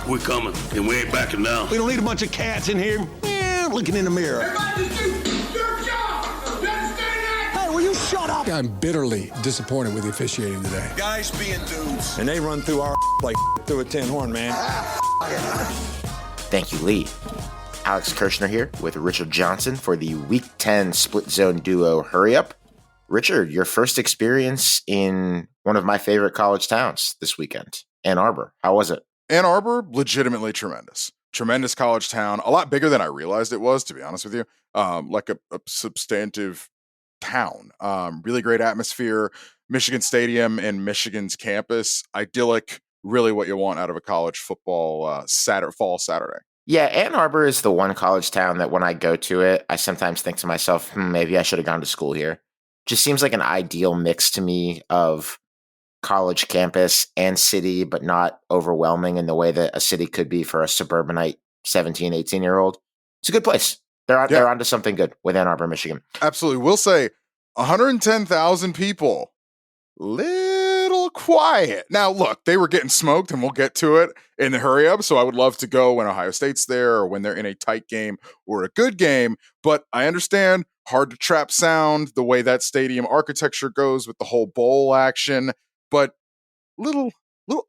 We're coming, and we ain't backing down. We don't need a bunch of cats in here looking in the mirror. Everybody just do your job. You understand that? Hey, will you shut up? I'm bitterly disappointed with the officiating today. Guys being dudes. And they run through our like through a tin horn, man. Thank you, Lee. Alex Kirshner here with Richard Johnson for the Week 10 Split Zone Duo Hurry Up. Richard, your first experience in one of my favorite college towns this weekend, Ann Arbor. How was it? Ann Arbor, legitimately tremendous. Tremendous college town. A lot bigger than I realized it was, to be honest with you. Like a substantive town. Really great atmosphere. Michigan Stadium and Michigan's campus. Idyllic. Really what you want out of a college football fall Saturday. Yeah, Ann Arbor is the one college town that when I go to it, I sometimes think to myself, maybe I should have gone to school here. Just seems like an ideal mix to me of college campus and city, but not overwhelming in the way that a city could be for a suburbanite 17, 18-year-old. It's a good place. They're onto something good with Ann Arbor, Michigan. Absolutely. We'll say 110,000 people. Little quiet. Now, look, they were getting smoked, and we'll get to it in the hurry up. So I would love to go when Ohio State's there or when they're in a tight game or a good game. But I understand hard to trap sound, the way that stadium architecture goes with the whole bowl action, but little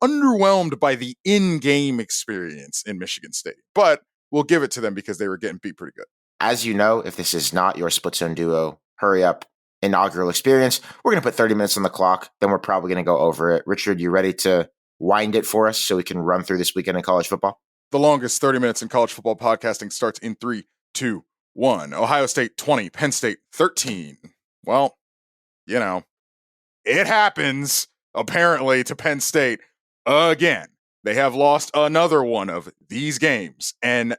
underwhelmed by the in-game experience in Michigan State. But we'll give it to them because they were getting beat pretty good. As you know, if this is not your Split Zone Duo Hurry Up inaugural experience, we're going to put 30 minutes on the clock. Then we're probably going to go over it. Richard, you ready to wind it for us so we can run through this weekend in college football? The longest 30 minutes in college football podcasting starts in 3, 2, 1. Ohio State 20, Penn State 13. Well, you know, it happens apparently to Penn State again. They have lost another one of these games. And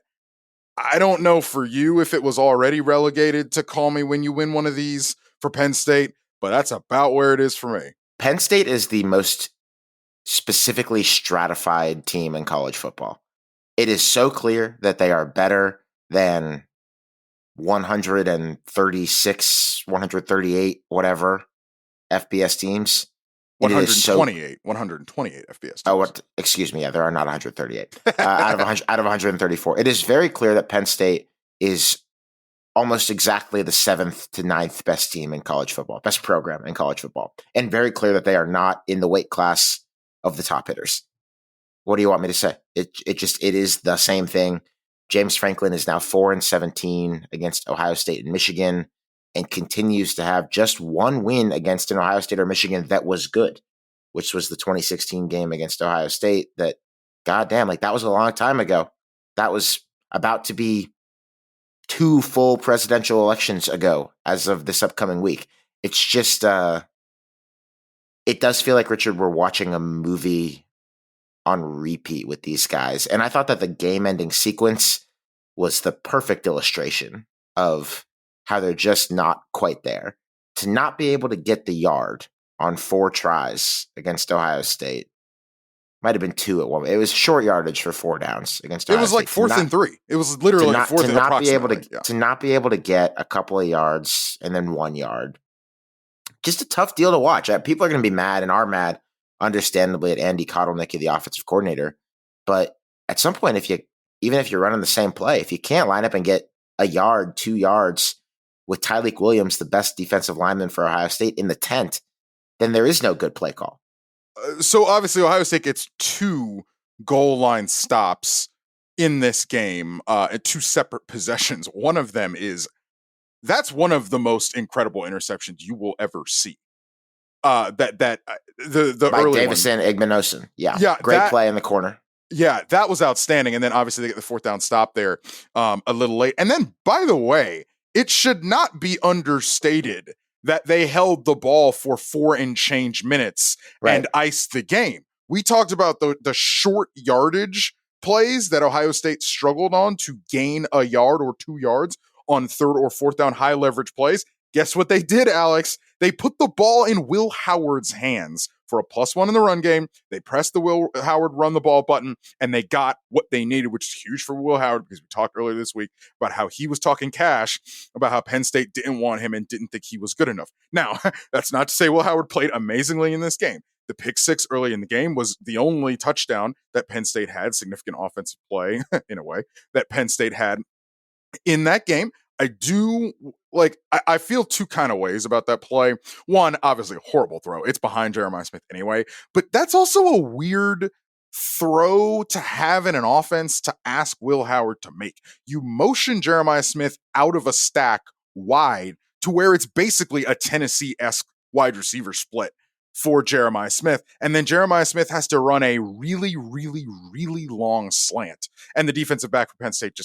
I don't know for you if it was already relegated to call me when you win one of these for Penn State, but that's about where it is for me. Penn State is the most specifically stratified team in college football. It is so clear that they are better than 136, 138, whatever FBS teams. 128 FBS teams. Oh, excuse me. Yeah, there are not 138 out of 134. It is very clear that Penn State is almost exactly the 7th to 9th best team in college football, best program in college football, and very clear that they are not in the weight class of the top hitters. What do you want me to say? It is the same thing. James Franklin is now 4-17 against Ohio State and Michigan, and continues to have just one win against an Ohio State or Michigan that was good, which was the 2016 game against Ohio State. That, goddamn, like that was a long time ago. That was about to be 2 full presidential elections ago as of this upcoming week. It's just, it does feel like, Richard, we're watching a movie on repeat with these guys. And I thought that the game-ending sequence was the perfect illustration of how they're just not quite there. To not be able to get the yard on 4 tries against Ohio State. Might have been 2 at one. It was short yardage for 4 downs against Ohio State. It was like 4th and 3. It was literally 4th and approximately. To not be able to get a couple of yards and then 1 yard. Just a tough deal to watch. People are going to be mad and are mad, understandably, at Andy Kotelnicki, the offensive coordinator. But at some point, even if you're running the same play, if you can't line up and get a yard, 2 yards with Tyleik Williams, the best defensive lineman for Ohio State, in the tent, then there is no good play call. So obviously Ohio State gets 2 goal line stops in this game, at 2 separate possessions. One of them that's one of the most incredible interceptions you will ever see. The Mike early Davison, one. Igmanosin. Yeah. Great play in the corner. Yeah, that was outstanding. And then obviously they get the 4th down stop there a little late. And then, by the way, it should not be understated that they held the ball for 4 and change minutes and iced the game. We talked about the short yardage plays that Ohio State struggled on to gain a yard or 2 yards on 3rd or 4th down high leverage plays. Guess what they did, Alex? They put the ball in Will Howard's hands for a +1 in the run game. They pressed the Will Howard run the ball button, and they got what they needed, which is huge for Will Howard, because we talked earlier this week about how he was talking cash about how Penn State didn't want him and didn't think he was good enough. Now, that's not to say Will Howard played amazingly in this game. The pick six early in the game was the only touchdown that Penn State had, significant offensive play in a way, that Penn State had in that game. I feel two kind of ways about that play. One, obviously a horrible throw. It's behind Jeremiah Smith anyway, but that's also a weird throw to have in an offense to ask Will Howard to make. You motion Jeremiah Smith out of a stack wide to where it's basically a Tennessee-esque wide receiver split for Jeremiah Smith. And then Jeremiah Smith has to run a really, really, really long slant. And the defensive back for Penn State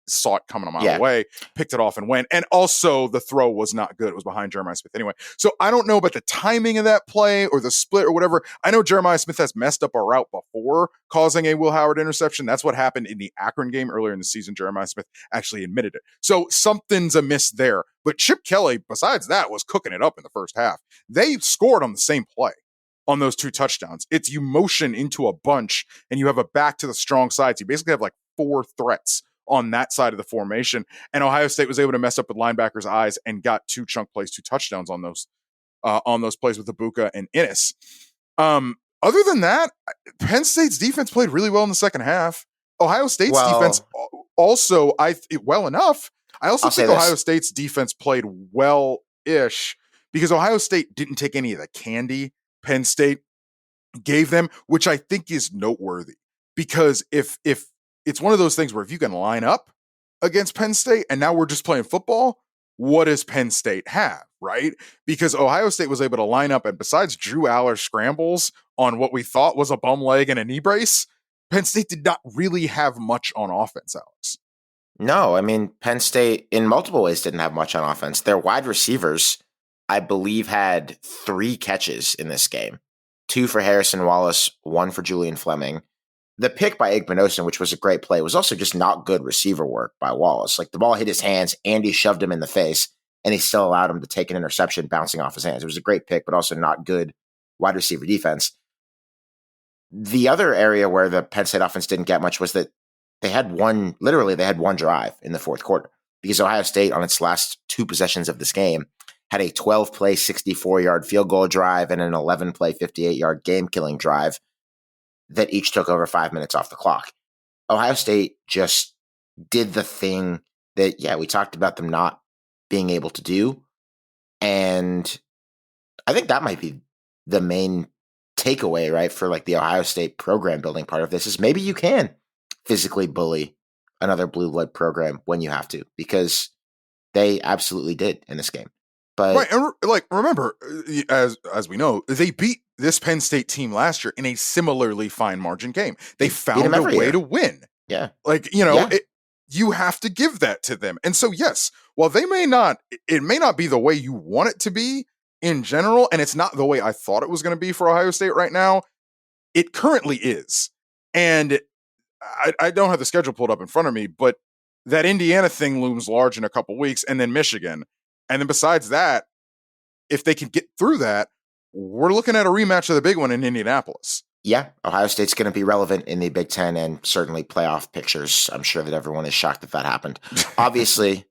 saw it coming a mile away, picked it off and went. And also the throw was not good. It was behind Jeremiah Smith anyway. So I don't know about the timing of that play or the split or whatever. I know Jeremiah Smith has messed up a route before, causing a Will Howard interception. That's what happened in the Akron game earlier in the season. Jeremiah Smith actually admitted it. So something's amiss there. But Chip Kelly, besides that, was cooking it up in the first half. They scored on the same play on those two touchdowns. It's you motion into a bunch and you have a back to the strong sides. You basically have like 4 threats on that side of the formation. And Ohio State was able to mess up with linebackers' eyes and got 2 chunk plays, 2 touchdowns on those plays with Ibuka and Innis. Other than that, Penn State's defense played really well in the second half. Ohio State's defense also, well enough. I also think Ohio State's defense played well-ish because Ohio State didn't take any of the candy Penn State gave them, which I think is noteworthy. Because if it's one of those things where if you can line up against Penn State and now we're just playing football, what does Penn State have, right? Because Ohio State was able to line up, and besides Drew Aller's scrambles on what we thought was a bum leg and a knee brace, Penn State did not really have much on offense, Alex. No, Penn State in multiple ways didn't have much on offense. Their wide receivers, I believe, had 3 catches in this game. 2 for Harrison Wallace, 1 for Julian Fleming. The pick by Igbenogson, which was a great play, was also just not good receiver work by Wallace. Like, the ball hit his hands, Andy shoved him in the face, and he still allowed him to take an interception bouncing off his hands. It was a great pick, but also not good wide receiver defense. The other area where the Penn State offense didn't get much was that they had one drive in the fourth quarter, because Ohio State, on its last 2 possessions of this game, had a 12-play, 64-yard field goal drive and an 11-play, 58-yard game-killing drive that each took over 5 minutes off the clock. Ohio State just did the thing that, we talked about them not being able to do. And I think that might be the main takeaway, right, for like the Ohio State program building part of this, is maybe you can physically bully another blue blood program when you have to, because they absolutely did in this game. But right, and remember, as we know, they beat this Penn State team last year in a similarly fine margin game. They found a way to win. Yeah. You have to give that to them. And so, yes, while it may not be the way you want it to be in general, and it's not the way I thought it was going to be for Ohio State right now, it currently is. And I don't have the schedule pulled up in front of me, but that Indiana thing looms large in a couple weeks, and then Michigan. And then besides that, if they can get through that, we're looking at a rematch of the big one in Indianapolis. Yeah, Ohio State's going to be relevant in the Big Ten and certainly playoff pictures. I'm sure that everyone is shocked that happened. Obviously,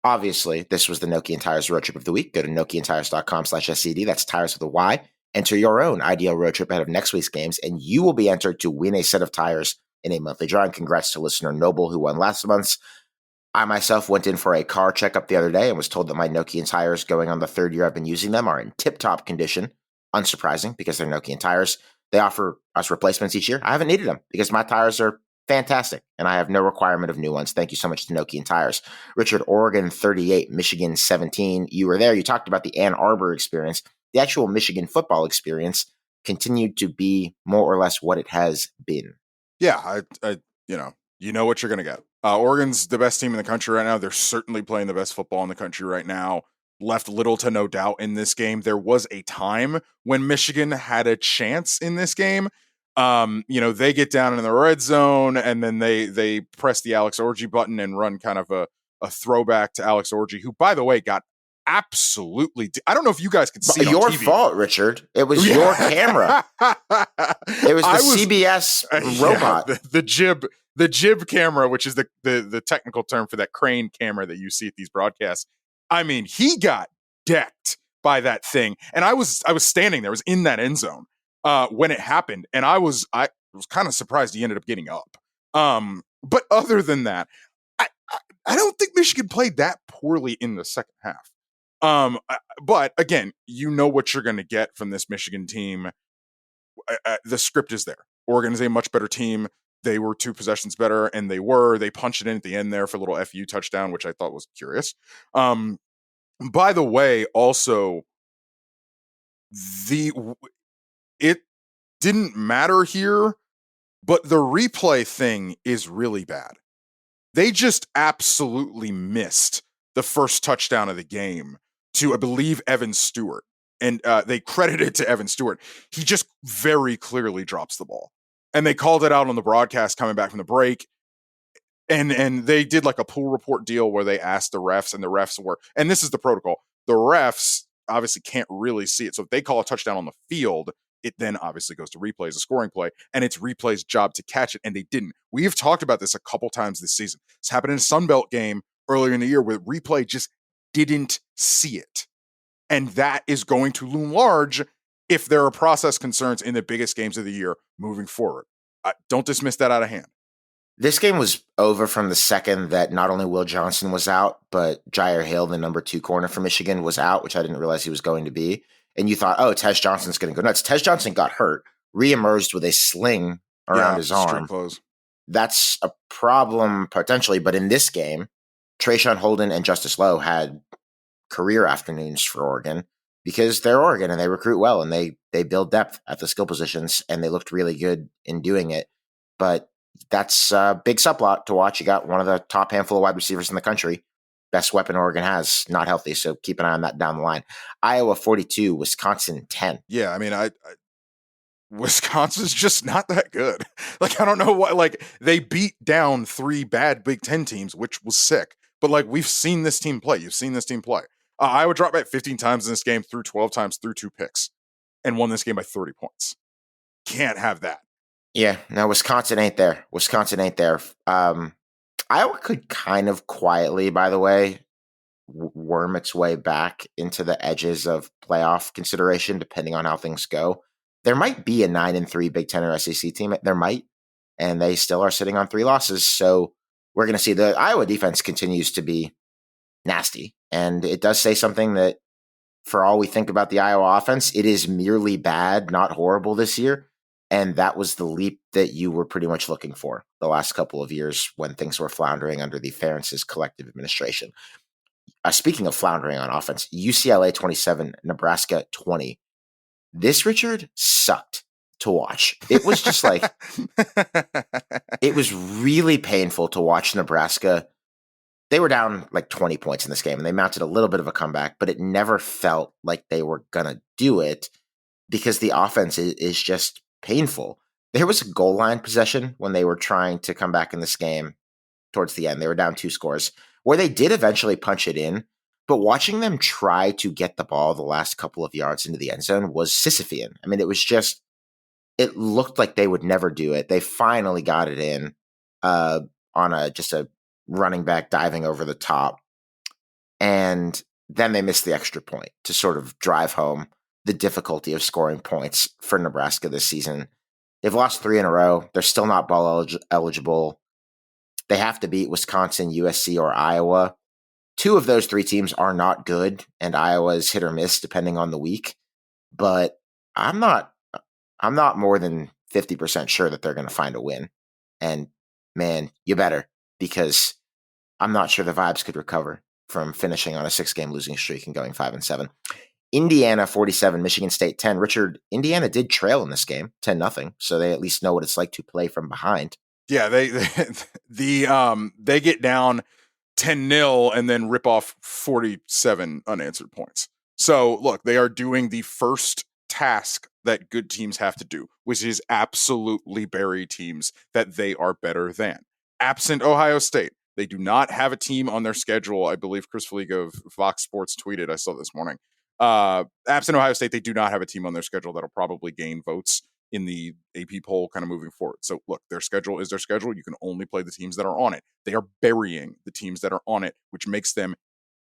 this was the Nokian Tires Road Trip of the Week. Go to nokiantires.com/SCD. That's tires with a Y. Enter your own ideal road trip ahead of next week's games, and you will be entered to win a set of tires in a monthly drawing. Congrats to listener Noble, who won last month's. I myself went in for a car checkup the other day and was told that my Nokian tires, going on the 3rd year I've been using them, are in tip-top condition. Unsurprising, because they're Nokian tires. They offer us replacements each year. I haven't needed them because my tires are fantastic and I have no requirement of new ones. Thank you so much to Nokian tires. Richard, Oregon 38, Michigan 17. You were there. You talked about the Ann Arbor experience. The actual Michigan football experience continued to be more or less what it has been. Yeah, you know what you're going to get. Oregon's the best team in the country right now. They're certainly playing the best football in the country right now. Left little to no doubt in this game. There was a time when Michigan had a chance in this game. They get down in the red zone and then they press the Alex Orji button and run kind of a throwback to Alex Orji, who, by the way, got absolutely. I don't know if you guys could see your on TV. Fault, Richard. It was your camera. It was the CBS robot. The jib camera, which is the technical term for that crane camera that you see at these broadcasts. I mean, he got decked by that thing, and I was standing there. I was in that end zone, when it happened, and I was kind of surprised he ended up getting up. But other than that, I don't think Michigan played that poorly in the second half. But again, you know what you're going to get from this Michigan team. The script is there. Oregon is a much better team. They were 2 possessions better, and they punched it in at the end there for a little FU touchdown, which I thought was curious. By the way, also, it didn't matter here, but the replay thing is really bad. They just absolutely missed the first touchdown of the game to, I believe, Evan Stewart. And they credit it to Evan Stewart. He just very clearly drops the ball. And they called it out on the broadcast coming back from the break. And they did like a pool report deal where they asked the refs, and the refs were, and this is the protocol, the refs obviously can't really see it. So if they call a touchdown on the field, it then obviously goes to replay as a scoring play, and it's replay's job to catch it, and they didn't. We've talked about this a couple times this season. It's happened in a Sun Belt game earlier in the year where replay just didn't see it. And that is going to loom large if there are process concerns in the biggest games of the year moving forward. Don't dismiss that out of hand. This game was over from the second that not only Will Johnson was out, but Jair Hill, the number 2 corner for Michigan, was out, which I didn't realize he was going to be. And you thought, oh, Tahj Johnson's going to go nuts. Tahj Johnson got hurt, reemerged with a sling around his arm. That's a problem potentially, but in this game, Trayshawn Holden and Justice Lowe had career afternoons for Oregon because they're Oregon and they recruit well and they build depth at the skill positions, and they looked really good in doing it. But that's a big subplot to watch. You got one of the top handful of wide receivers in the country. Best weapon Oregon has, not healthy, so keep an eye on that down the line. Iowa 42, Wisconsin 10. Yeah, I mean, Wisconsin's just not that good. Like, I don't know what, like, they beat down 3 bad Big Ten teams, which was sick. But, like, we've seen this team play. You've seen this team play. Iowa dropped back 15 times in this game, threw 12 times, threw 2 picks, and won this game by 30 points. Can't have that. Yeah, no, Wisconsin ain't there. Wisconsin ain't there. Iowa could kind of quietly, by the way, worm its way back into the edges of playoff consideration, depending on how things go. There might be a 9-3 Big Ten or SEC team. There might, and they still are sitting on 3 losses. So we're going to see the Iowa defense continues to be nasty. And it does say something that for all we think about the Iowa offense, it is merely bad, not horrible this year. And that was the leap that you were pretty much looking for the last couple of years when things were floundering under the Ferentz's collective administration. Speaking of floundering on offense, UCLA 27, Nebraska 20. This, Richard, sucked to watch. It was just like, it was really painful to watch Nebraska. They were down like 20 points in this game, and they mounted a little bit of a comeback, but it never felt like they were going to do it because the offense is just painful. There was a goal line possession when they were trying to come back in this game towards the end. They were down 2 scores where they did eventually punch it in, but watching them try to get the ball the last couple of yards into the end zone was Sisyphean. I mean, it looked like they would never do it. They finally got it in on just a running back diving over the top. And then they missed the extra point to sort of drive home the difficulty of scoring points for Nebraska this season. They've lost 3 in a row. They're still not bowl eligible. They have to beat Wisconsin, USC, or Iowa. 2 of those 3 teams are not good, and Iowa's hit or miss depending on the week. But I'm not more than 50% sure that they're going to find a win. And man, you better, because I'm not sure the Vibes could recover from finishing on a 6-game losing streak and going 5-7. Indiana 47, Michigan State 10. Richard, Indiana did trail in this game 10-0, so they at least know what it's like to play from behind. Yeah, they get down 10-0 and then rip off 47 unanswered points. So look, they are doing the first task that good teams have to do, which is absolutely bury teams that they are better than. Absent Ohio State, they do not have a team on their schedule. I believe Chris Feliga of Fox Sports tweeted, I saw this morning. Absent Ohio State, they do not have a team on their schedule that'll probably gain votes in the AP poll kind of moving forward. So look, their schedule is their schedule. You can only play the teams that are on it. They are burying the teams that are on it, which makes them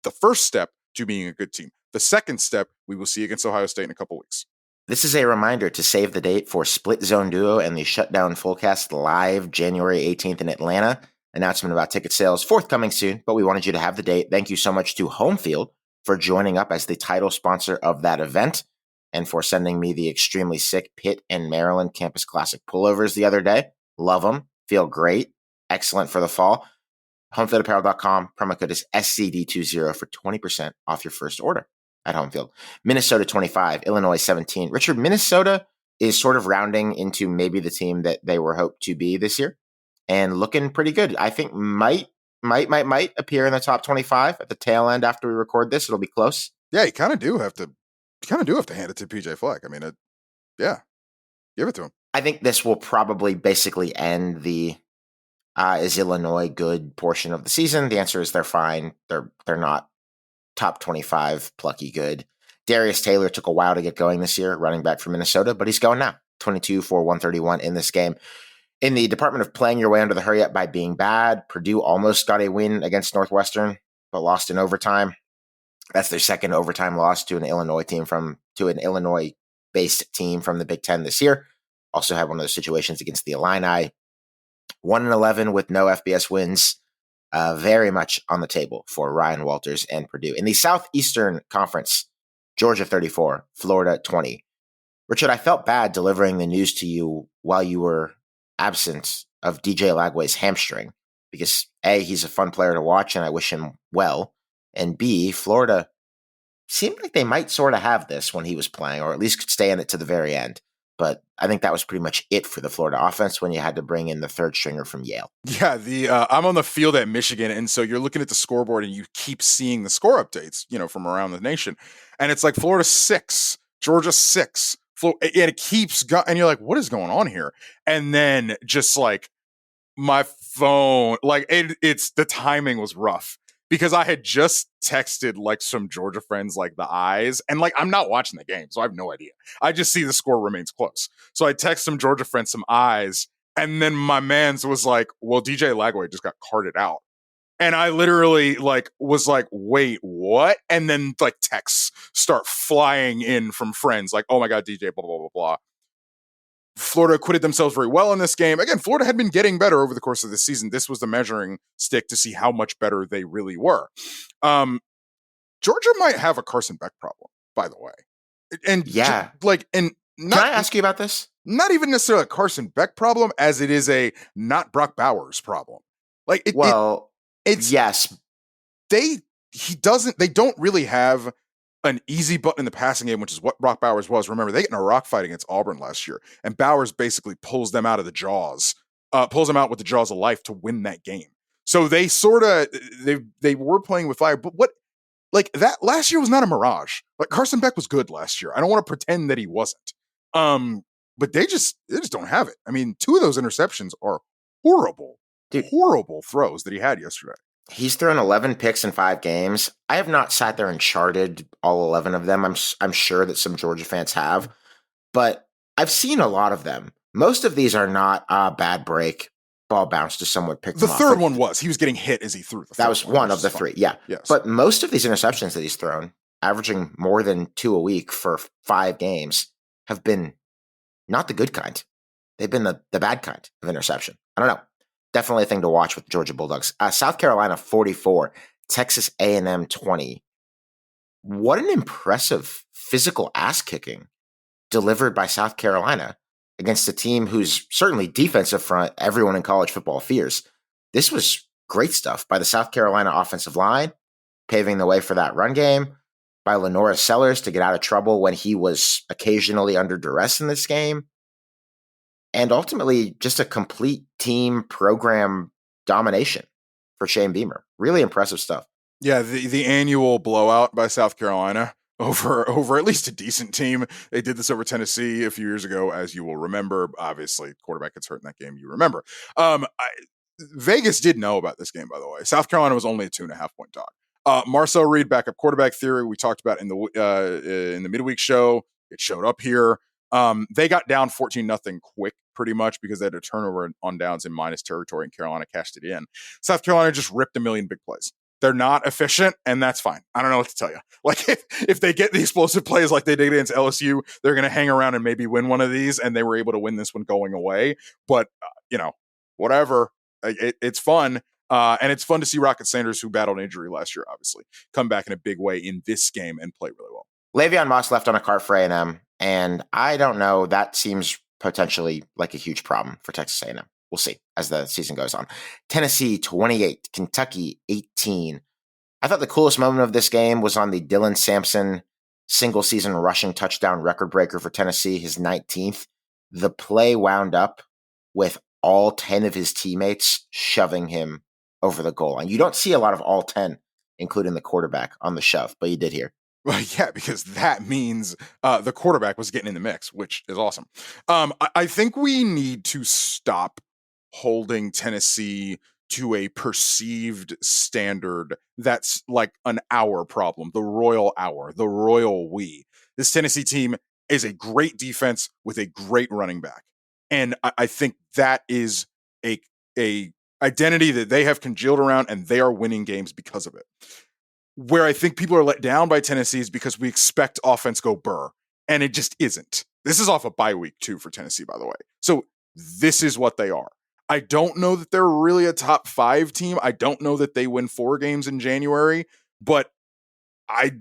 the first step to being a good team. The second step we will see against Ohio State in a couple weeks. This is a reminder to save the date for Split Zone Duo and the Shutdown Fullcast live January 18th in Atlanta. Announcement about ticket sales forthcoming soon, but we wanted you to have the date. Thank you so much to Homefield for joining up as the title sponsor of that event and for sending me the extremely sick Pitt and Maryland Campus Classic pullovers the other day. Love them. Feel great. Excellent for the fall. Homefieldapparel.com. Promo code is SCD20 for 20% off your first order at Homefield. Minnesota 25, Illinois 17. Richard, Minnesota is sort of rounding into maybe the team that they were hoped to be this year and looking pretty good. I think might appear in the top 25 at the tail end after we record this. It'll be close. Yeah, you kind of do have to hand it to PJ Fleck. I mean, give it to him. I think this will probably basically end the is Illinois good portion of the season. The answer is they're fine. They're not top 25 plucky good. Darius Taylor took a while to get going this year, running back for Minnesota, but he's going now. 22 for 131 in this game. In the department of playing your way under the hurry up by being bad, Purdue almost got a win against Northwestern, but lost in overtime. That's their second overtime loss to an Illinois-based team from the Big Ten this year. Also had one of those situations against the Illini. 1-11 with no FBS wins. Very much on the table for Ryan Walters and Purdue. In the Southeastern Conference, Georgia 34, Florida 20. Richard, I felt bad delivering the news to you while you were absent of DJ Lagway's hamstring because A, he's a fun player to watch and I wish him well. And B, Florida seemed like they might sort of have this when he was playing, or at least could stay in it to the very end. But I think that was pretty much it for the Florida offense when you had to bring in the third stringer from Yale. Yeah, I'm on the field at Michigan, and so you're looking at the scoreboard and you keep seeing the score updates, from around the nation. And it's like Florida 6, Georgia 6, and it keeps going, and you're like, what is going on here? And then just like my phone, like it's the timing was rough. Because I had just texted like some Georgia friends like the eyes, and like I'm not watching the game, so I have no idea. I just see the score remains close. So I text some Georgia friends some eyes, and then my man's was like, well, DJ Lagway just got carted out. And I literally like was like, wait, what? And then like texts start flying in from friends like, oh my God, DJ, blah, blah, blah, blah. Florida acquitted themselves very well in this game. Again, Florida had been getting better over the course of the season. This was the measuring stick to see how much better they really were. Georgia might have a Carson Beck problem, by the way. And yeah, can I ask you about this? Not even necessarily a Carson Beck problem, as it is a not Brock Bowers problem. Yes, they don't really have an easy button in the passing game, which is what Brock Bowers was. Remember, they get in a rock fight against Auburn last year, and Bowers basically pulls them out of the jaws, pulls them out with the jaws of life to win that game. So they they were playing with fire, but that last year was not a mirage. Like Carson Beck was good last year. I don't want to pretend that he wasn't. But they just don't have it. I mean, 2 of those interceptions are horrible throws that he had yesterday. He's thrown 11 picks in 5 games. I have not sat there and charted all 11 of them. I'm sure that some Georgia fans have, but I've seen a lot of them. Most of these are not a bad break, ball bounced to someone, picked them off. The third one was. He was getting hit as he threw. That was one of the 3, yeah. Yes. But most of these interceptions that he's thrown, averaging more than 2 a week for 5 games, have been not the good kind. They've been the bad kind of interception. I don't know. Definitely a thing to watch with the Georgia Bulldogs. South Carolina 44, Texas A&M 20. What an impressive physical ass kicking delivered by South Carolina against a team whose certainly defensive front everyone in college football fears. This was great stuff by the South Carolina offensive line, paving the way for that run game, by Lenora Sellers to get out of trouble when he was occasionally under duress in this game. And ultimately, just a complete team program domination for Shane Beamer. Really impressive stuff. Yeah, the annual blowout by South Carolina over at least a decent team. They did this over Tennessee a few years ago, as you will remember. Obviously, quarterback gets hurt in that game. You remember. Vegas did know about this game, by the way. South Carolina was only a 2.5-point dog. Marcel Reed, backup quarterback theory, we talked about in the midweek show. It showed up here. They got down 14-0 quick, pretty much, because they had a turnover on downs in minus territory, and Carolina cashed it in. South Carolina just ripped a million big plays. They're not efficient, and that's fine. I don't know what to tell you. Like, if they get the explosive plays like they did against LSU, they're going to hang around and maybe win one of these, and they were able to win this one going away. But, whatever. It's fun. And it's fun to see Rocket Sanders, who battled injury last year, obviously, come back in a big way in this game and play really well. Le'Veon Moss left on a cart for A&M, and I don't know. That seems potentially like a huge problem for Texas A&M. We'll see as the season goes on. Tennessee 28, Kentucky 18. I thought the coolest moment of this game was on the Dylan Sampson single season rushing touchdown record breaker for Tennessee, his 19th. The play wound up with all 10 of his teammates shoving him over the goal. And you don't see a lot of all 10, including the quarterback, on the shove, but you did here. Well, yeah, because that means the quarterback was getting in the mix, which is awesome. I think we need to stop holding Tennessee to a perceived standard that's like an hour problem, the royal hour, the royal we. This Tennessee team is a great defense with a great running back. And I think that is a identity that they have congealed around, and they are winning games because of it. Where I think people are let down by Tennessee is because we expect offense go burr, and it just isn't. This is off a bye week too for Tennessee, by the way. So this is what they are. I don't know that they're really a top 5 team. I don't know that they win 4 games in January, but I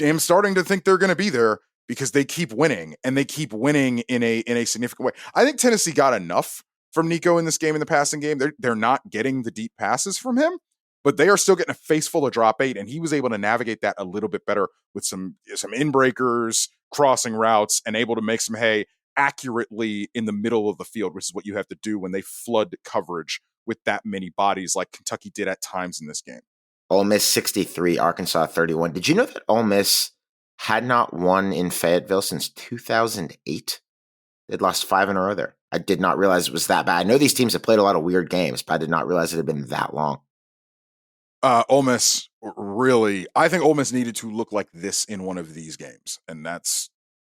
am starting to think they're going to be there because they keep winning, and they keep winning in a significant way. I think Tennessee got enough from Nico in this game, in the passing game. They're not getting the deep passes from him, but they are still getting a face full of drop 8, and he was able to navigate that a little bit better with some in-breakers, crossing routes, and able to make some hay accurately in the middle of the field, which is what you have to do when they flood coverage with that many bodies like Kentucky did at times in this game. Ole Miss 63, Arkansas 31. Did you know that Ole Miss had not won in Fayetteville since 2008? They'd lost 5 in a row there. I did not realize it was that bad. I know these teams have played a lot of weird games, but I did not realize it had been that long. Ole Miss really, I think Ole Miss needed to look like this in one of these games. And that's,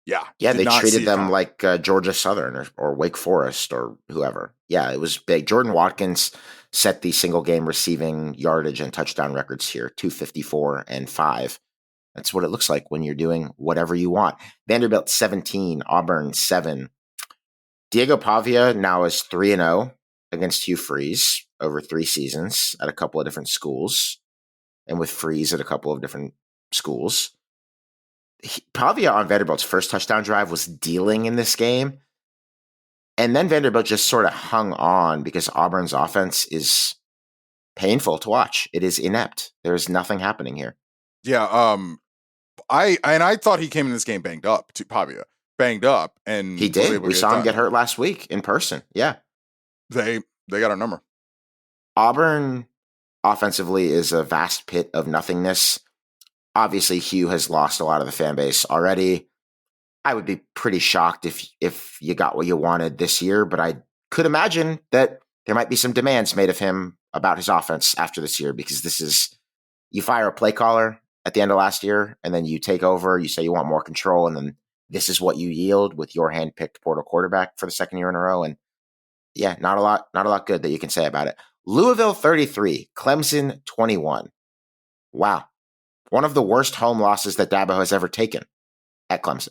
Yeah, they treated them like Georgia Southern or Wake Forest or whoever. Yeah, it was big. Jordan Watkins set the single game receiving yardage and touchdown records here, 254 and 5. That's what it looks like when you're doing whatever you want. Vanderbilt 17, Auburn 7. Diego Pavia now is 3-0 against Hugh Freeze over 3 seasons at a couple of different schools, and with Freeze at a couple of different schools. Pavia on Vanderbilt's first touchdown drive was dealing in this game, and then Vanderbilt just sort of hung on because Auburn's offense is painful to watch. It is inept. There's nothing happening here. Yeah, I thought he came in this game banged up, to Pavia. Banged up, and he did. We saw him get hurt last week in person. Yeah. They got our number. Auburn offensively is a vast pit of nothingness. Obviously, Hugh has lost a lot of the fan base already. I would be pretty shocked if you got what you wanted this year, but I could imagine that there might be some demands made of him about his offense after this year, because this is, you fire a play caller at the end of last year, and then you take over, you say you want more control, and then this is what you yield with your hand-picked portal quarterback for the second year in a row. And yeah, not a lot good that you can say about it. Louisville 33, Clemson 21. Wow. One of the worst home losses that Dabo has ever taken at Clemson.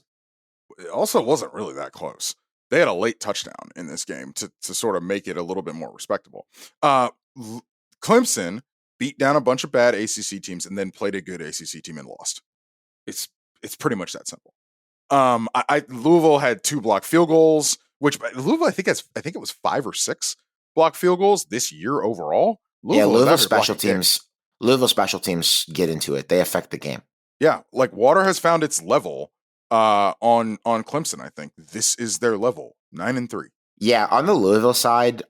It also wasn't really that close. They had a late touchdown in this game to sort of make it a little bit more respectable. Clemson beat down a bunch of bad ACC teams and then played a good ACC team and lost. It's pretty much that simple. Louisville had 2 blocked field goals, which Louisville, I think it was 5 or 6 blocked field goals this year overall. Louisville special teams. Louisville special teams get into it. They affect the game. Yeah, like water has found its level on Clemson. I think this is their level, 9-3. Yeah, on the Louisville side,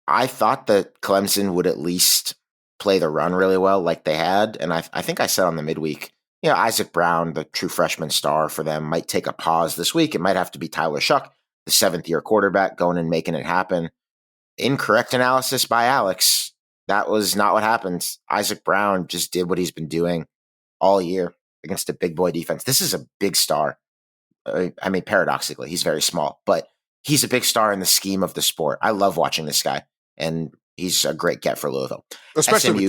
I thought that Clemson would at least play the run really well, like they had, and I think I said on the midweek, Isaac Brown, the true freshman star for them, might take a pause this week. It might have to be Tyler Shuck, the 7th-year quarterback, going and making it happen. Incorrect analysis by Alex. That was not what happened. Isaac Brown just did what he's been doing all year against a big boy defense. This is a big star. I mean, paradoxically, he's very small, but he's a big star in the scheme of the sport. I love watching this guy, and he's a great get for Louisville. Especially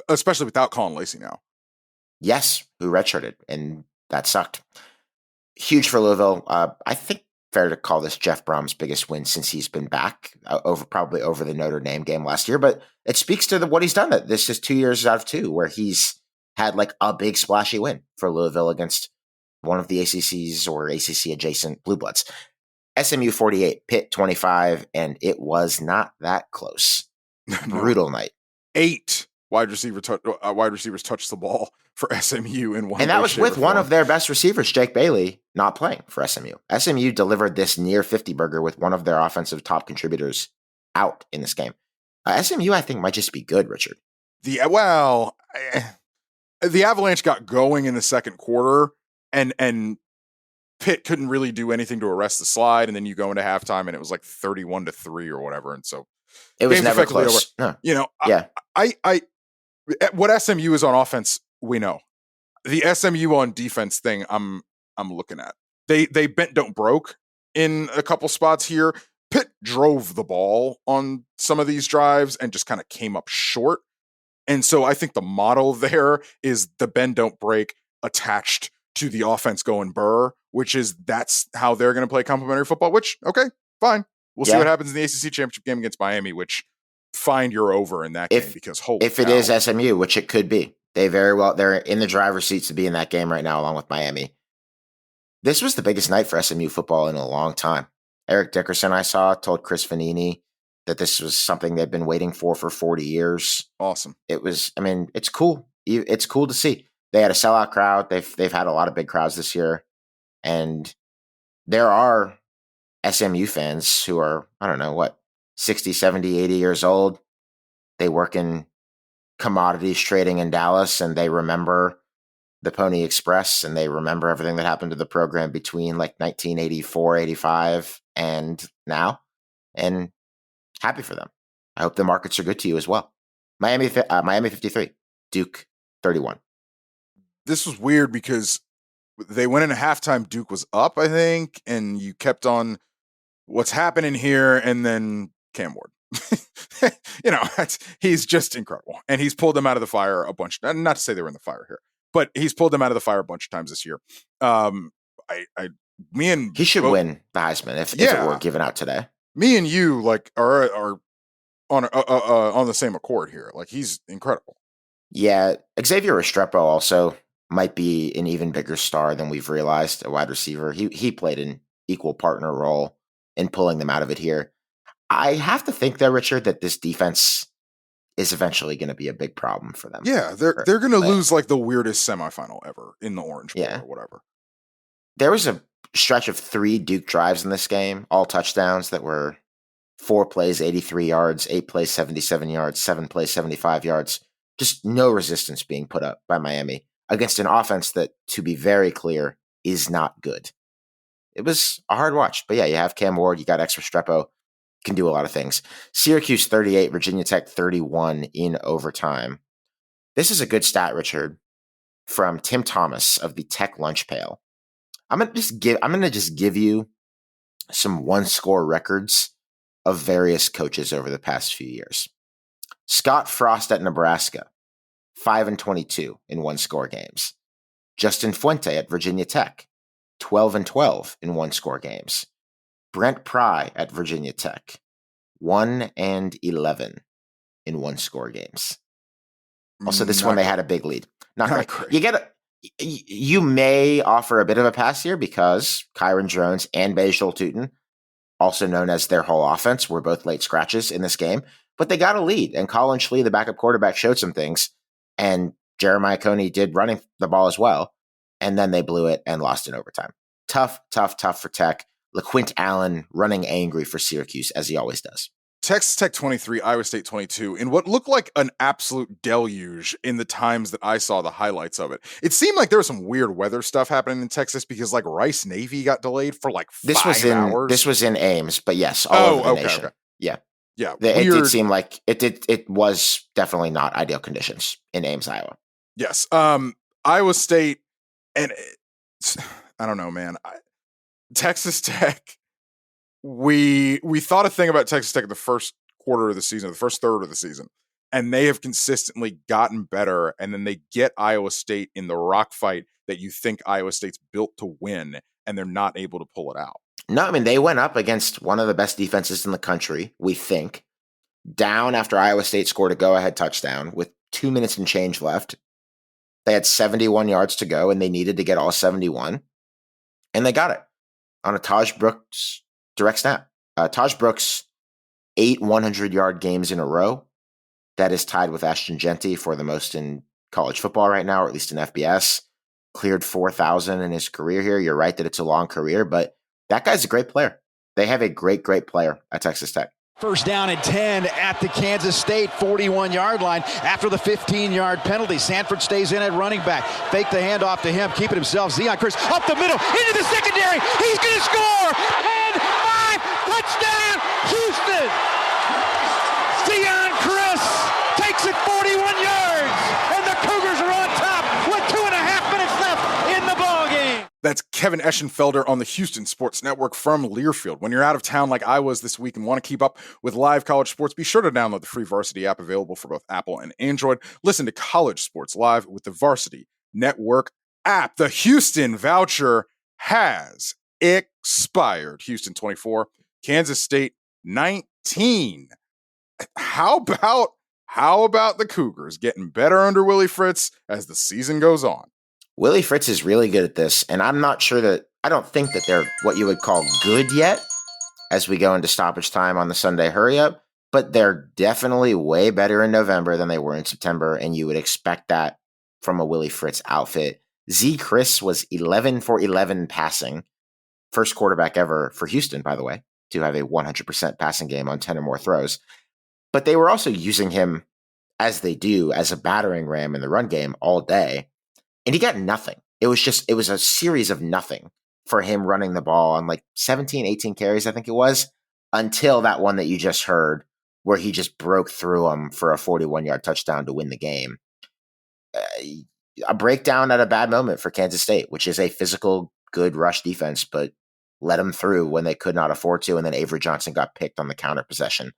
especially without Colin Lacey now. Yes, who redshirted, and that sucked. Huge for Louisville. I think fair to call this Jeff Brom's biggest win since he's been back, probably over the Notre Dame game last year. But it speaks to what he's done. That this is 2 years out of 2 where he's had like a big splashy win for Louisville against one of the ACCs or ACC adjacent Blue Bloods. SMU 48, Pitt 25, and it was not that close. Brutal night. 8 wide receivers touched the ball for SMU in one. And that was with one of their best receivers, Jake Bailey, not playing for SMU. SMU delivered this near 50 burger with one of their offensive top contributors out in this game. SMU, I think, might just be good, Richard. The Avalanche got going in the second quarter, and Pitt couldn't really do anything to arrest the slide. And then you go into halftime, and it was like 31-3 or whatever. And so it was never close. No. Yeah. I what SMU is on offense, we know. The SMU on defense thing, I'm looking at. They bent don't broke in a couple spots here. Pitt drove the ball on some of these drives and just kind of came up short. And so I think the model there is the bend don't break attached to the offense going burr, that's how they're going to play complementary football, which, okay, fine. We'll see what happens in the ACC championship game against Miami, which find you're over in that game because if it is SMU, which it could be, they're in the driver's seats to be in that game right now, along with Miami. This was the biggest night for SMU football in a long time. Eric Dickerson, I saw, told Chris Vanini that this was something they've been waiting for 40 years. Awesome. It's cool. It's cool to see. They had a sellout crowd. They've had a lot of big crowds this year. And there are SMU fans who are, 60, 70, 80 years old. They work in commodities trading in Dallas, and they remember the Pony Express, and they remember everything that happened to the program between like 1984, 85, and now. And happy for them. I hope the markets are good to you as well. Miami 53, Duke 31. This was weird because they went into halftime. Duke was up, I think, and you kept on what's happening here, and then Cam Ward. He's just incredible, and he's pulled them out of the fire a bunch. Not to say they were in the fire here, but he's pulled them out of the fire a bunch of times this year. He should win the Heisman if it were given out today. Me and you are on the same accord here. Like, he's incredible. Yeah, Xavier Restrepo also might be an even bigger star than we've realized. A wide receiver, he played an equal partner role in pulling them out of it here. I have to think, though, Richard, that this defense is eventually going to be a big problem for them. Yeah, they're going to lose like the weirdest semifinal ever in the Orange Bowl or whatever. There was a stretch of 3 Duke drives in this game, all touchdowns that were 4 plays, 83 yards, 8 plays, 77 yards, 7 plays, 75 yards. Just no resistance being put up by Miami against an offense that, to be very clear, is not good. It was a hard watch. But yeah, you have Cam Ward, you got X Restrepo, can do a lot of things. Syracuse 38, Virginia Tech 31 in overtime. This is a good stat, Richard, from Tim Thomas of the Tech Lunch Pail. I'm gonna just give you some one-score records of various coaches over the past few years. Scott Frost at Nebraska, 5-22 in one-score games. Justin Fuente at Virginia Tech, 12-12 in one-score games. Brent Pry at Virginia Tech, 1-11 in one-score games. Also, this one they had a big lead. Not great. You may offer a bit of a pass here because Kyron Jones and Bajol Tutin, also known as their whole offense, were both late scratches in this game. But they got a lead, and Colin Schley, the backup quarterback, showed some things, and Jeremiah Coney did running the ball as well, and then they blew it and lost in overtime. Tough for Tech. LaQuint Allen running angry for Syracuse, as he always does. Texas Tech 23, Iowa State 22, in what looked like an absolute deluge in the times that I saw the highlights of it. It seemed like there was some weird weather stuff happening in Texas because like Rice Navy got delayed for like 5 hours. This was in Ames, but yes, all over the nation. Okay. Yeah. Yeah. It did seem like it was definitely not ideal conditions in Ames, Iowa. Yes. Iowa State, and I don't know, man. Texas Tech, we thought a thing about Texas Tech in the first quarter of the season, the first third of the season. And they have consistently gotten better. And then they get Iowa State in the rock fight that you think Iowa State's built to win, and they're not able to pull it out. No, I mean, they went up against one of the best defenses in the country, we think, down after Iowa State scored a go-ahead touchdown with 2 minutes and change left. They had 71 yards to go, and they needed to get all 71. And they got it on a Tahj Brooks direct snap. Tahj Brooks, 8 100-yard games in a row. That is tied with Ashton Jeanty for the most in college football right now, or at least in FBS. Cleared 4,000 in his career here. You're right that it's a long career, but that guy's a great player. They have a great, great player at Texas Tech. First down and 10 at the Kansas State 41-yard line after the 15-yard penalty. Sanford stays in at running back. Fake the handoff to him, keeping himself. Zion Chris up the middle, into the secondary. He's going to score! And 5, touchdown, Houston! Zion Chris takes it 41 yards, and the Cougars are on top with 2.5 minutes left in the ballgame. That's Kevin Eschenfelder on the Houston Sports Network from Learfield. When you're out of town like I was this week and want to keep up with live college sports, be sure to download the free Varsity app available for both Apple and Android. Listen to college sports live with the Varsity Network app. The Houston voucher has expired. Houston 24, Kansas State 19. How about the Cougars getting better under Willie Fritz as the season goes on? Willie Fritz is really good at this, and I don't think that they're what you would call good yet as we go into stoppage time on the Sunday hurry up, but they're definitely way better in November than they were in September, and you would expect that from a Willie Fritz outfit. Z Chris was 11 for 11 passing, first quarterback ever for Houston, by the way, to have a 100% passing game on 10 or more throws. But they were also using him, as they do, as a battering ram in the run game all day. And he got nothing. It was a series of nothing for him running the ball on like 17, 18 carries, I think it was, until that one that you just heard where he just broke through him for a 41-yard touchdown to win the game. A breakdown at a bad moment for Kansas State, which is a physical, good rush defense, but let them through when they could not afford to, and then Avery Johnson got picked on the counter possession.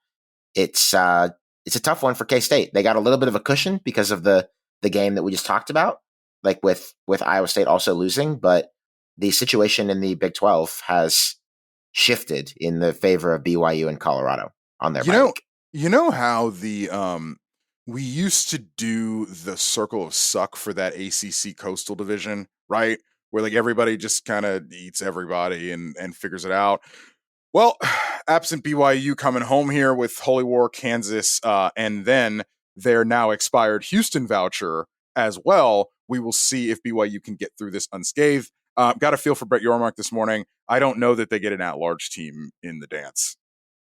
It's a tough one for K-State. They got a little bit of a cushion because of the game that we just talked about, like with Iowa State also losing, but the situation in the Big 12 has shifted in the favor of BYU and Colorado on their bike. You know how we used to do the circle of suck for that ACC Coastal Division, right? Where like everybody just kind of eats everybody and figures it out. Well, absent BYU coming home here with Holy War, Kansas, and then their now expired Houston voucher as well, we will see if BYU can get through this unscathed. Got a feel for Brett Yormark this morning. I don't know that they get an at-large team in the dance,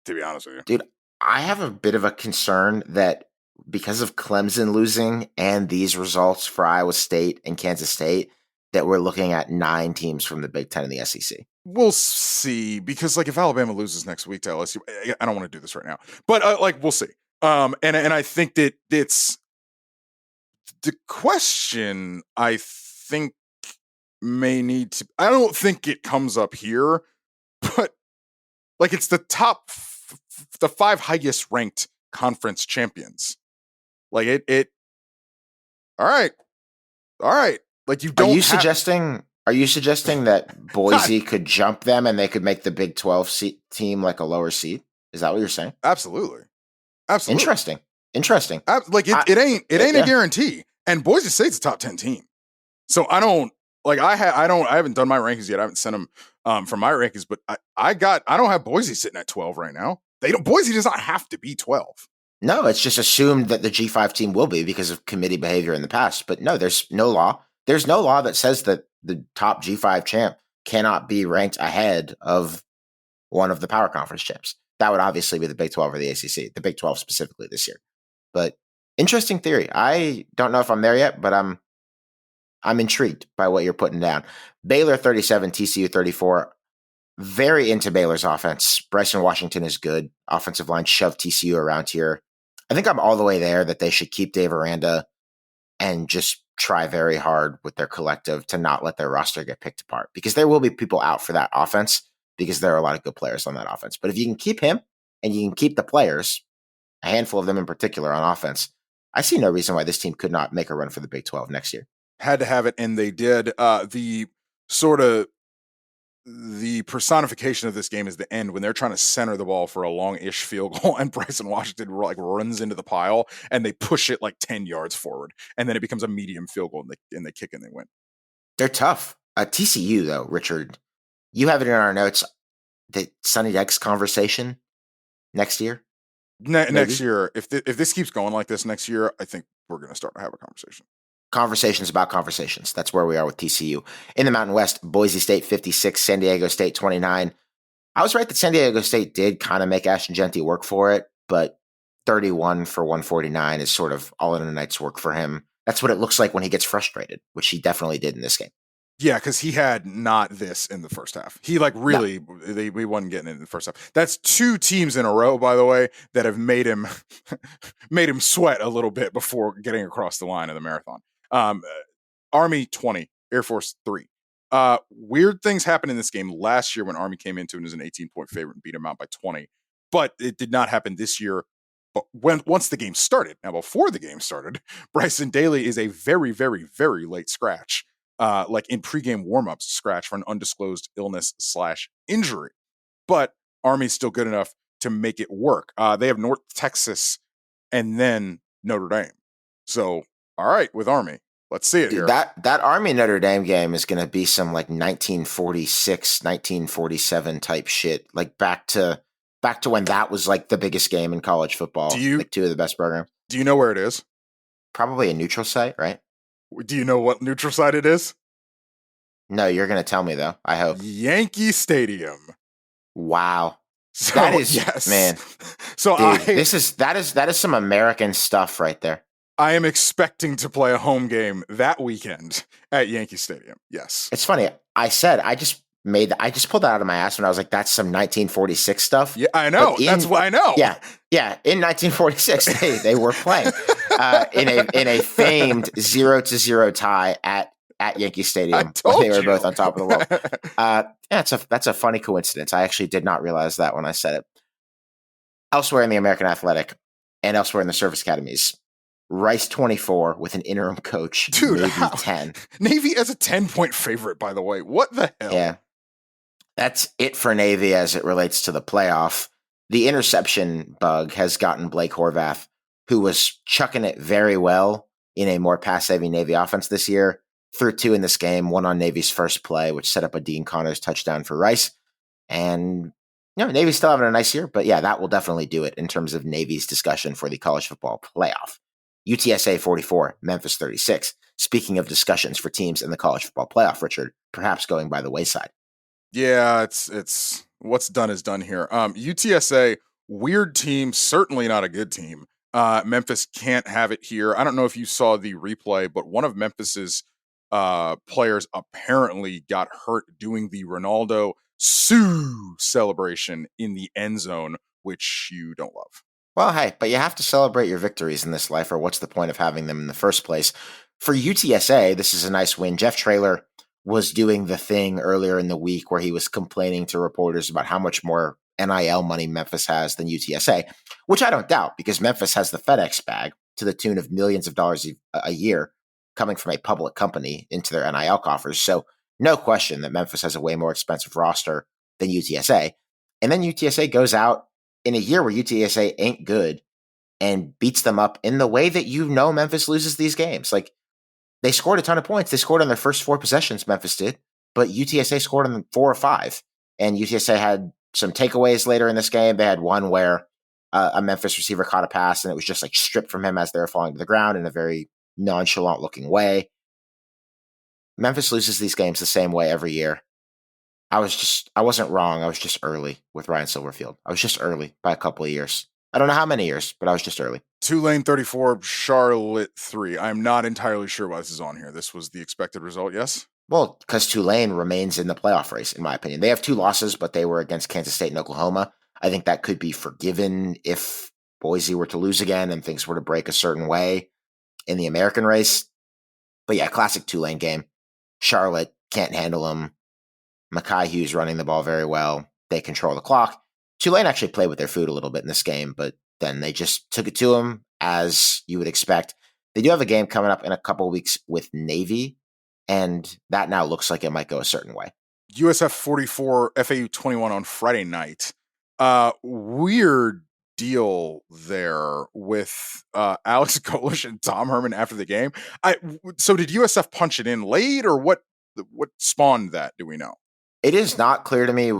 to be honest with you. Dude, I have a bit of a concern that because of Clemson losing and these results for Iowa State and Kansas State, that we're looking at 9 teams from the Big Ten and the SEC. We'll see, because like if Alabama loses next week to LSU, I don't want to do this right now, but we'll see. And I think that it's the question. I think may need to. I don't think it comes up here, but like it's the top, the 5 highest ranked conference champions. Like it. All right. Like you don't. Are you suggesting that Boise could jump them and they could make the Big 12 team like a lower seed? Is that what you're saying? Absolutely. Interesting. It ain't a guarantee. And Boise State's a top 10 team. So I don't like. I haven't done my rankings yet. I haven't sent them from my rankings, but I don't have Boise sitting at 12 right now. Boise does not have to be 12. No, it's just assumed that the G5 team will be because of committee behavior in the past. But no, there's no law. There's no law that says that the top G5 champ cannot be ranked ahead of one of the power conference champs. That would obviously be the Big 12 or the ACC, the Big 12 specifically this year. But interesting theory. I don't know if I'm there yet, but I'm intrigued by what you're putting down. Baylor 37, TCU 34. Very into Baylor's offense. Bryson Washington is good. Offensive line shoved TCU around here. I think I'm all the way there that they should keep Dave Aranda and just try very hard with their collective to not let their roster get picked apart, because there will be people out for that offense because there are a lot of good players on that offense. But if you can keep him and you can keep the players, a handful of them in particular on offense. I see no reason why this team could not make a run for the Big 12 next year. Had to have it, and they did. The personification of this game is the end when they're trying to center the ball for a long-ish field goal, and Bryson Washington runs into the pile, and they push it 10 yards forward, and then it becomes a medium field goal, and they kick and they win. They're tough. TCU, though, Richard, you have it in our notes, the Sonny Dykes conversation next year? Next year, if this keeps going like this next year, I think we're going to start to have a conversation. Conversations about conversations. That's where we are with TCU. In the Mountain West, Boise State 56, San Diego State 29. I was right that San Diego State did kind of make Ashton Jeanty work for it, but 31 for 149 is sort of all in a night's work for him. That's what it looks like when he gets frustrated, which he definitely did in this game. Yeah, because he had not this in the first half. He we wasn't getting it in the first half. That's 2 teams in a row, by the way, that have made him sweat a little bit before getting across the line in the marathon. Army 20, Air Force 3. Weird things happened in this game last year when Army came into it as an 18-point favorite and beat him out by 20, but it did not happen this year. But once the game started, now before the game started, Bryson Daly is a very, very, very late scratch. In pregame warmups, scratch for an undisclosed illness/injury. But Army's still good enough to make it work. They have North Texas and then Notre Dame. So, all right, with Army. Let's see it here. That Army Notre Dame game is going to be some 1946, 1947 type shit. Back to when that was the biggest game in college football. 2 of the best programs. Do you know where it is? Probably a neutral site, right? Do you know what neutral site it is? No, you're going to tell me though. I hope. Yankee Stadium. Wow. So, that is, yes. Man. So dude, that is some American stuff right there. I am expecting to play a home game that weekend at Yankee Stadium. Yes. It's funny. I just pulled that out of my ass when I was like, that's some 1946 stuff. Yeah, I know. That's what I know. Yeah. Yeah. In 1946, they were playing in a famed 0-0 tie at Yankee Stadium when they were both on top of the world. That's a funny coincidence. I actually did not realize that when I said it. Elsewhere in the American Athletic and elsewhere in the service academies, Rice 24 with an interim coach. Dude, Navy 10. Navy as a 10-point favorite, by the way. What the hell? Yeah. That's it for Navy as it relates to the playoff. The interception bug has gotten Blake Horvath, who was chucking it very well in a more pass-heavy Navy offense this year, threw 2 in this game, 1 on Navy's first play, which set up a Dean Connors touchdown for Rice. And Navy's still having a nice year, but yeah, that will definitely do it in terms of Navy's discussion for the college football playoff. UTSA 44, Memphis 36. Speaking of discussions for teams in the college football playoff, Richard, perhaps going by the wayside. Yeah, it's what's done is done here. UTSA, weird team, certainly not a good team. Memphis can't have it here. I don't know if you saw the replay, but one of Memphis's players apparently got hurt doing the Ronaldo Sue celebration in the end zone, which you don't love. Well, hey, but you have to celebrate your victories in this life, or what's the point of having them in the first place? For UTSA, this is a nice win. Jeff Traylor was doing the thing earlier in the week where he was complaining to reporters about how much more NIL money Memphis has than UTSA, which I don't doubt because Memphis has the FedEx bag to the tune of millions of dollars a year coming from a public company into their NIL coffers. So no question that Memphis has a way more expensive roster than UTSA. And then UTSA goes out in a year where UTSA ain't good and beats them up in the way that Memphis loses these games. They scored a ton of points. They scored on their first 4 possessions, Memphis did, but UTSA scored on 4 or 5. And UTSA had some takeaways later in this game. They had one where a Memphis receiver caught a pass and it was just stripped from him as they were falling to the ground in a very nonchalant looking way. Memphis loses these games the same way every year. I wasn't wrong. I was just early with Ryan Silverfield. I was just early by a couple of years. I don't know how many years, but I was just early. Tulane 34, Charlotte 3. I'm not entirely sure why this is on here. This was the expected result, yes? Well, because Tulane remains in the playoff race, in my opinion. They have 2 losses, but they were against Kansas State and Oklahoma. I think that could be forgiven if Boise were to lose again and things were to break a certain way in the American race. But yeah, classic Tulane game. Charlotte can't handle them. Mekhi Hughes running the ball very well. They control the clock. Tulane actually played with their food a little bit in this game, but then. They just took it to them as you would expect. They do have a game coming up in a couple of weeks with Navy, and that now looks like it might go a certain way. USF 44, FAU 21 on Friday night. Weird deal there with Alex Golish and Tom Herman after the game. So did USF punch it in late, or what spawned that? Do we know? It is not clear to me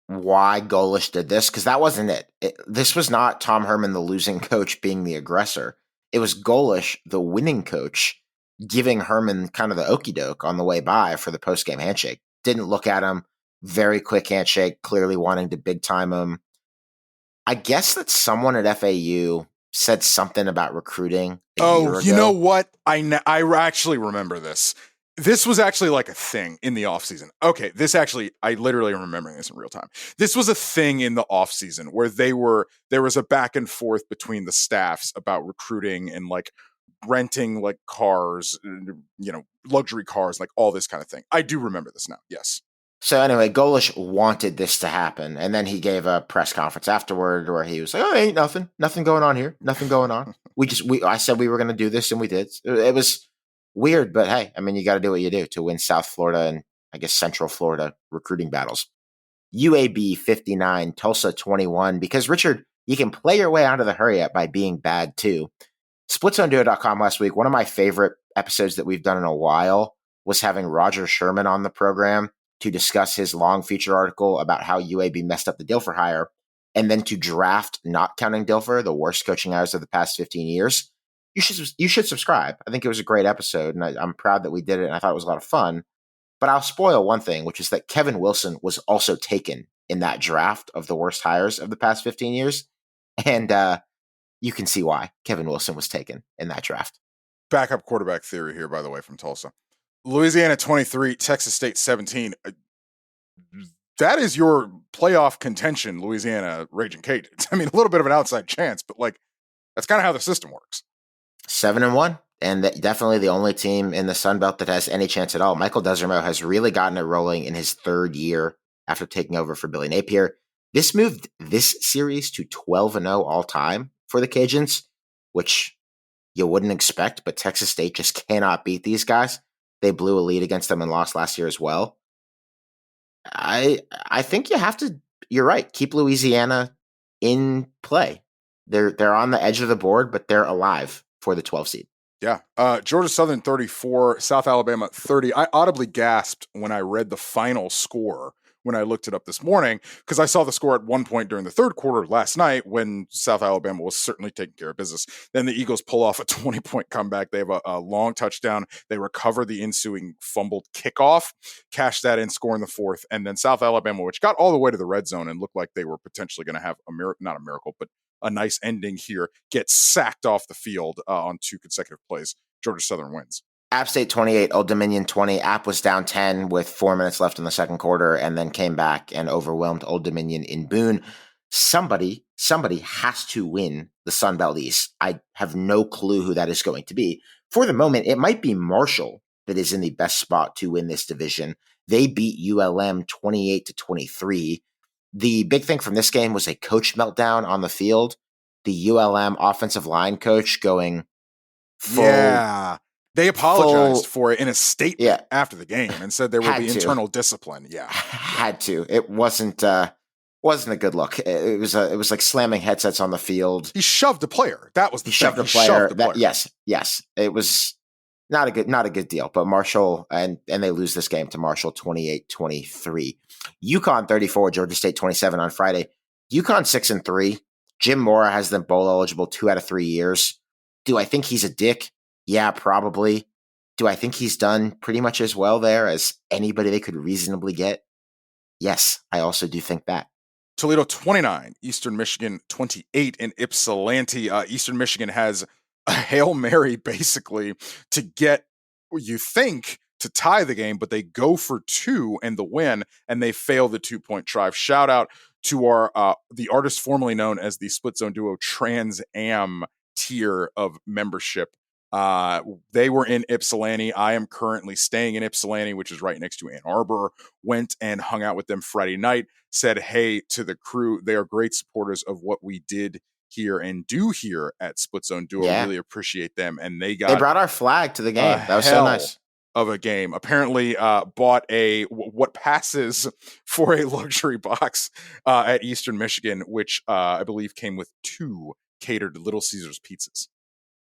why Golish did this, because that wasn't it. This was not Tom Herman, the losing coach, being the aggressor. It was Golish, the winning coach, giving Herman kind of the okie doke on the way by for the post-game handshake. Didn't look at him. Very quick handshake, clearly wanting to big time him. I guess that someone at FAU said something about recruiting. Oh, you know what? I actually remember this. This was actually like a thing in the offseason. Okay, I literally am remembering this in real time. This was a thing in the offseason where there was a back and forth between the staffs about recruiting and like renting like cars, luxury cars, like all this kind of thing. I do remember this now. Yes. So anyway, Golish wanted this to happen, and then he gave a press conference afterward where he was like, "Oh, ain't nothing going on here, nothing going on. I said we were going to do this, and we did. It was weird, but hey, I mean, you got to do what you do to win South Florida and I guess Central Florida recruiting battles." UAB 59, Tulsa 21. Because Richard, you can play your way out of the hurry up by being bad too. SplitZoneDuo.com last week. One of my favorite episodes that we've done in a while was having Roger Sherman on the program to discuss his long feature article about how UAB messed up the Dilfer hire, and then to draft Not Counting Dilfer, the worst coaching hires of the past 15 years. You should subscribe. I think it was a great episode, and I'm proud that we did it, and I thought it was a lot of fun. But I'll spoil one thing, which is that Kevin Wilson was also taken in that draft of the worst hires of the past 15 years. And you can see why Kevin Wilson was taken in that draft. Backup quarterback theory here, by the way, from Tulsa. Louisiana 23, Texas State 17. That is your playoff contention, Louisiana Raging Cajuns. I mean, a little bit of an outside chance, but like that's kind of how the system works. 7-1, and definitely the only team in the Sun Belt that has any chance at all. Michael Desormeaux has really gotten it rolling in his third year after taking over for Billy Napier. This moved this series to 12-0 all time for the Cajuns, which you wouldn't expect, but Texas State just cannot beat these guys. They blew a lead against them and lost last year as well. I think you have to, you're right, keep Louisiana in play. They're on the edge of the board, but they're alive for the 12 seed. Yeah. Georgia Southern 34, South Alabama 30. I audibly gasped when I read the final score when I looked it up this morning, because I saw the score at one point during the third quarter last night when South Alabama was certainly taking care of business. Then the Eagles pull off a 20-point comeback. They have a long touchdown. They recover the ensuing fumbled kickoff, cash that in, score in the fourth. And then South Alabama, which got all the way to the red zone and looked like they were potentially going to have not a miracle, but a nice ending here, gets sacked off the field on 2 consecutive plays. Georgia Southern wins. App State 28, Old Dominion 20. App was down 10 with 4 minutes left in the second quarter and then came back and overwhelmed Old Dominion in Boone. Somebody has to win the Sun Belt East. I have no clue who that is going to be. For the moment, it might be Marshall that is in the best spot to win this division. They beat ULM 28-23. The big thing from this game was a coach meltdown on the field. The ULM offensive line coach going full. Yeah. They apologized for it in a statement after the game and said there will be internal discipline. Yeah. Had to. It wasn't a good look. It was like slamming headsets on the field. He shoved a player. That was the thing. Shoved a player. Yes. It was not a good deal. But Marshall and they lose this game to Marshall 28-23. UConn 34, Georgia State 27 on Friday. UConn 6-3. Jim Mora has them bowl eligible 2 out of 3 years. Do I think he's a dick? Yeah, probably. Do I think he's done pretty much as well there as anybody they could reasonably get? Yes, I also do think that. Toledo 29, Eastern Michigan 28 in Ypsilanti. Eastern Michigan has a Hail Mary basically to get, you think, to tie the game, but they go for 2 and the win, and they fail the 2-point try. Shout out to our the artist formerly known as the Split Zone Duo Trans Am tier of membership. They were in Ypsilanti. I am currently staying in Ypsilanti, which is right next to Ann Arbor. Went and hung out with them Friday night, said hey to the crew. They are great supporters of what we did here and do here at Split Zone Duo. Yeah. Really appreciate them. And they brought our flag to the game. That was so nice. Of a game. Apparently bought what passes for a luxury box at Eastern Michigan, which I believe came with 2 catered Little Caesars pizzas.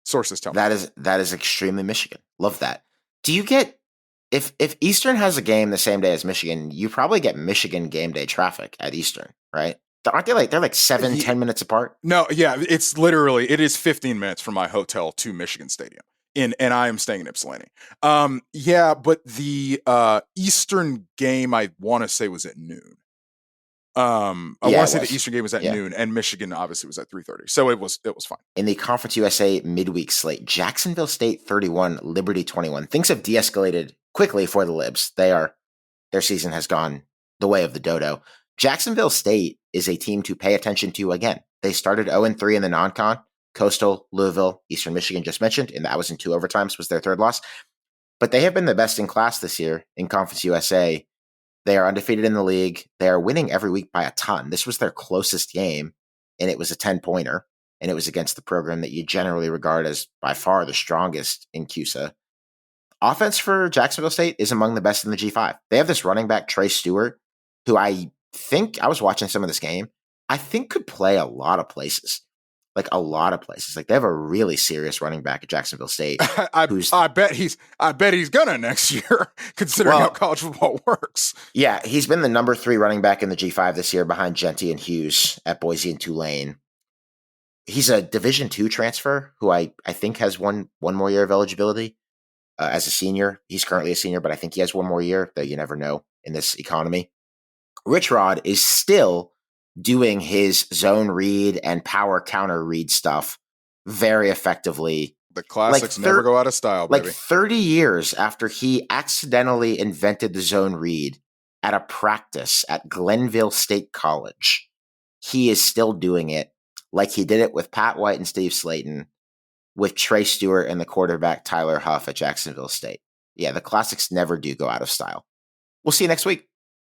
Sources tell me. That is extremely Michigan. Love that. Do you get if Eastern has a game the same day as Michigan, you probably get Michigan game day traffic at Eastern, right? Aren't they they're 7-10 minutes apart? No, yeah, it is 15 minutes from my hotel to Michigan Stadium. And I am staying in Ypsilanti. Yeah, but the Eastern game I want to say was at noon. I want to say the Eastern game was at noon, and Michigan obviously was at 3:30, so it was fine. In the Conference USA midweek slate, Jacksonville State 31, Liberty 21. Things have de-escalated quickly for the Libs. Their season has gone the way of the dodo. Jacksonville State is a team to pay attention to again. They started 0-3 in the non-con. Coastal, Louisville, Eastern Michigan just mentioned, and that was in 2 overtimes, was their 3rd loss. But they have been the best in class this year in Conference USA. They are undefeated in the league. They are winning every week by a ton. This was their closest game, and it was a 10-pointer, and it was against the program that you generally regard as by far the strongest in CUSA. Offense for Jacksonville State is among the best in the G5. They have this running back, Trey Stewart, who I was watching some of this game, I think could play a lot of places. A lot of places. They have a really serious running back at Jacksonville State. I bet he's gonna next year, considering how college football works. Yeah, he's been the number 3 running back in the G5 this year behind Jeanty and Hughes at Boise and Tulane. He's a Division II transfer who I think has one more year of eligibility as a senior. He's currently a senior, but I think he has one more year, though you never know in this economy. Rich Rod is still doing his zone read and power counter read stuff very effectively. The classics never go out of style, baby. 30 years after he accidentally invented the zone read at a practice at Glenville State College, he is still doing it like he did it with Pat White and Steve Slayton, with Trey Stewart and the quarterback Tyler Huff at Jacksonville State. Yeah, the classics never do go out of style. We'll see you next week.